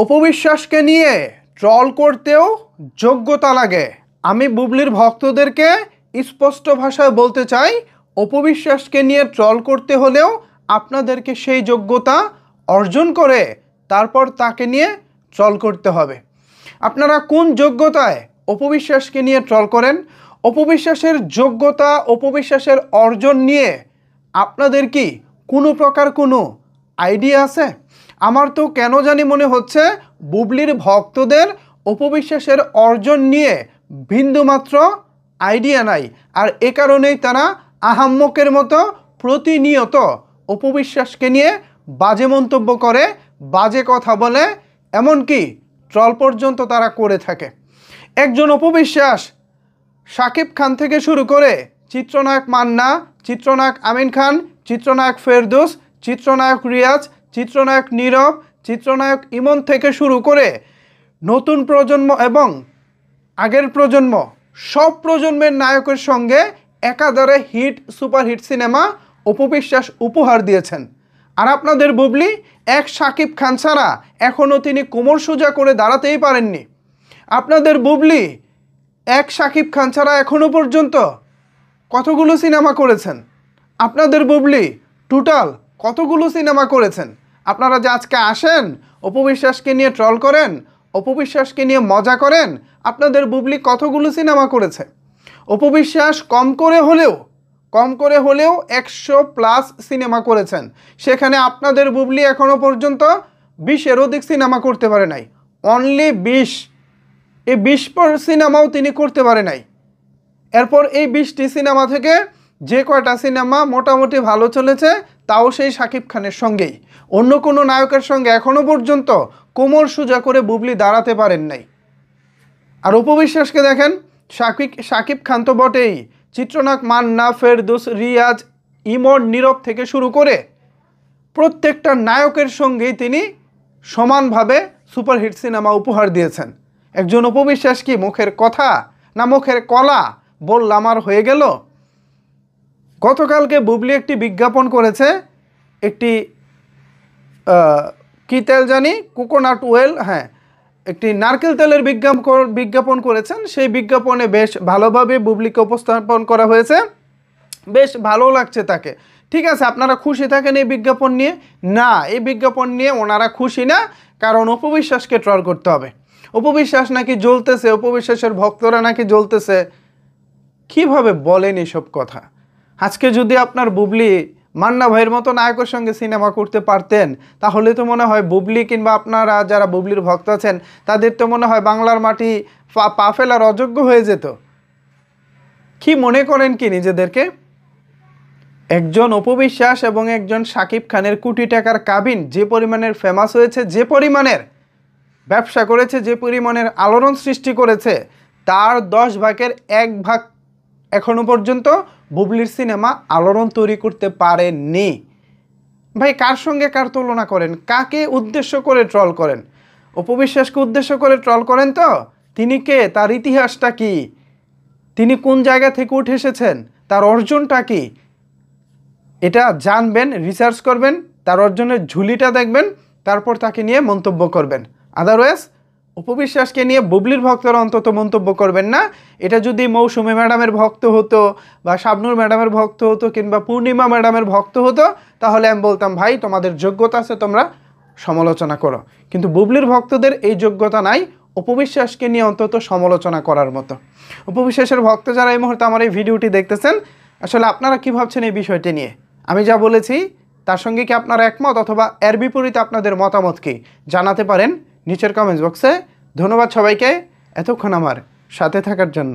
অপবিশ্বাসকে নিয়ে ট্রল করতেও যোগ্যতা লাগে। আমি বুবলির ভক্তদেরকে স্পষ্ট ভাষায় বলতে চাই, অপবিশ্বাসকে নিয়ে ট্রল করতে হলেও আপনাদেরকে সেই যোগ্যতা অর্জন করে তারপর তাকে নিয়ে ট্রল করতে হবে। আপনারা কোন যোগ্যতায় অপবিশ্বাসকে নিয়ে ট্রল করেন? অপবিশ্বাসের যোগ্যতা, অপবিশ্বাসের অর্জন নিয়ে আপনাদের কি কোনো প্রকার কোনো আইডিয়া আছে? আমার তো কেন জানি মনে হচ্ছে বুবলির ভক্তদের অপবিশ্বাসের অর্জন নিয়ে বিন্দুমাত্র আইডিয়া নাই, আর এ কারণেই তারা আহাম্মকের মতো প্রতিনিয়ত অপবিশ্বাসকে নিয়ে বাজে মন্তব্য করে, বাজে কথা বলে, এমনকি ট্রল পর্যন্ত তারা করে থাকে। একজন অপবিশ্বাস শাকিব খান থেকে শুরু করে চিত্রনায়ক মান্না, চিত্রনায়ক আমিন খান, চিত্রনায়ক ফেরদৌস, চিত্রনায়ক রিয়াজ, চিত্রনায়ক নীরব, চিত্রনায়ক ইমন থেকে শুরু করে নতুন প্রজন্ম এবং আগের প্রজন্ম, সব প্রজন্মের নায়কের সঙ্গে একাধারে হিট সুপারহিট সিনেমা অপবিশ্বাস উপহার দিয়েছেন। আর আপনাদের বুবলি এক শাকিব খান ছাড়া এখনও তিনি কোমর সোজা করে দাঁড়াতেই পারেননি। আপনাদের বুবলি এক শাকিব খান ছাড়া এখনও পর্যন্ত কতগুলো সিনেমা করেছেন? আপনাদের বুবলি টোটাল কতগুলো সিনেমা করেছেন? আপনারা যে আজকে আসেন অপবিশ্বাসকে নিয়ে ট্রল করেন, অপবিশ্বাসকে নিয়ে মজা করেন, আপনাদের বুবলি কতগুলো সিনেমা করেছে? অপবিশ্বাস কম করে হলেও 100+ সিনেমা করেছেন। সেখানে আপনাদের বুবলি এখনও পর্যন্ত 20-এর অধিক সিনেমা করতে পারে নাই। অনলি 20, এই 20 সিনেমাও তিনি করতে পারে নাই। এরপর এই 20টি সিনেমা থেকে যে কয়টা সিনেমা মোটামুটি ভালো চলেছে তাও সেই শাকিব খানের সঙ্গেই, অন্য কোনো নায়কের সঙ্গে এখনও পর্যন্ত কোমর সোজা করে বুবলি দাঁড়াতে পারেন নাই। আর অপবিশ্বাসকে দেখেন, শাকিব খান তো বটেই, চিত্রনায়ক মান্না, ফেরদৌস, রিয়াজ, ইমন, নীরব থেকে শুরু করে প্রত্যেকটা নায়কের সঙ্গেই তিনি সমানভাবে সুপারহিট সিনেমা উপহার দিয়েছেন। একজন অপবিশ্বাস কি মুখের কথা না মুখের কলা বললাম আর হয়ে গেল? গতকালকে বুবলি একটি বিজ্ঞাপন করেছে, একটি কি তেল জানি, কোকোনাট অয়েল, হ্যাঁ, একটি নারকেল তেলের বিজ্ঞাপন করেছেন। সেই বিজ্ঞাপনে বেশ ভালোভাবে বুবলিকে উপস্থাপন করা হয়েছে, বেশ ভালো লাগছে তাকে। ঠিক আছে, আপনারা খুশি থাকেন এই বিজ্ঞাপন নিয়ে? না, এই বিজ্ঞাপন নিয়ে ওনারা খুশি না, কারণ অপবিশ্বাসকে ট্রল করতে হবে। অপবিশ্বাস নাকি জ্বলতেছে, অপবিশ্বাসের ভক্তরা নাকি জ্বলতেছে। কিভাবে বলেন এসব কথা? আজকে যদি আপনার বুবলি মান্না ভাইয়ের মতো নায়কের সঙ্গে সিনেমা করতে পারতেন তাহলে তো মনে হয় বুবলি কিংবা আপনারা যারা বুবলির ভক্ত আছেন তাদের তো মনে হয় বাংলার মাটি পা ফেলার অযোগ্য হয়ে যেত। কি মনে করেন কি নিজেদেরকে? একজন অপবিশ্বাস এবং একজন শাকিব খানের কোটি টাকার কাবিন যে পরিমাণের ফেমাস হয়েছে, যে পরিমাণের ব্যবসা করেছে, যে পরিমাণের আলোড়ন সৃষ্টি করেছে, তার 10 ভাগের 1 ভাগ এখনো পর্যন্ত বুবলির সিনেমা আলোড়ন তৈরি করতে পারেননি। ভাই, কার সঙ্গে কার তুলনা করেন? কাকে উদ্দেশ্য করে ট্রল করেন? অপবিশ্বাসকে উদ্দেশ্য করে ট্রল করেন তো? তিনি কে? তার ইতিহাসটা কি? তিনি কোন জায়গা থেকে উঠে এসেছেন? তার অর্জনটা কি? এটা জানবেন, রিসার্চ করবেন, তার অর্জনের ঝুলিটা দেখবেন, তারপর তাকে নিয়ে মন্তব্য করবেন। আদারওয়াইজ অপবিশ্বাসকে নিয়ে বুবলির ভক্তরা অন্তত মন্তব্য করবেন না। এটা যদি মৌসুমী ম্যাডামের ভক্ত হতো বা শাবনূর ম্যাডামের ভক্ত হতো কিংবা পূর্ণিমা ম্যাডামের ভক্ত হতো তাহলে আমি বলতাম ভাই তোমাদের যোগ্যতা আছে, তোমরা সমালোচনা করো। কিন্তু বুবলির ভক্তদের এই যোগ্যতা নাই অপবিশ্বাসকে নিয়ে অন্তত সমালোচনা করার মতো। অপবিশ্বাসের ভক্ত যারা এই মুহূর্তে আমার এই ভিডিওটি দেখতেছেন, আসলে আপনারা কী ভাবছেন এই বিষয়টি নিয়ে? আমি যা বলেছি তার সঙ্গে কি আপনারা একমত, অথবা এর বিপরীতে আপনাদের মতামত কি জানাতে পারেন নিচের কমেন্টস বক্সে। ধন্যবাদ সবাইকে এতক্ষণ আমার সাথে থাকার জন্য।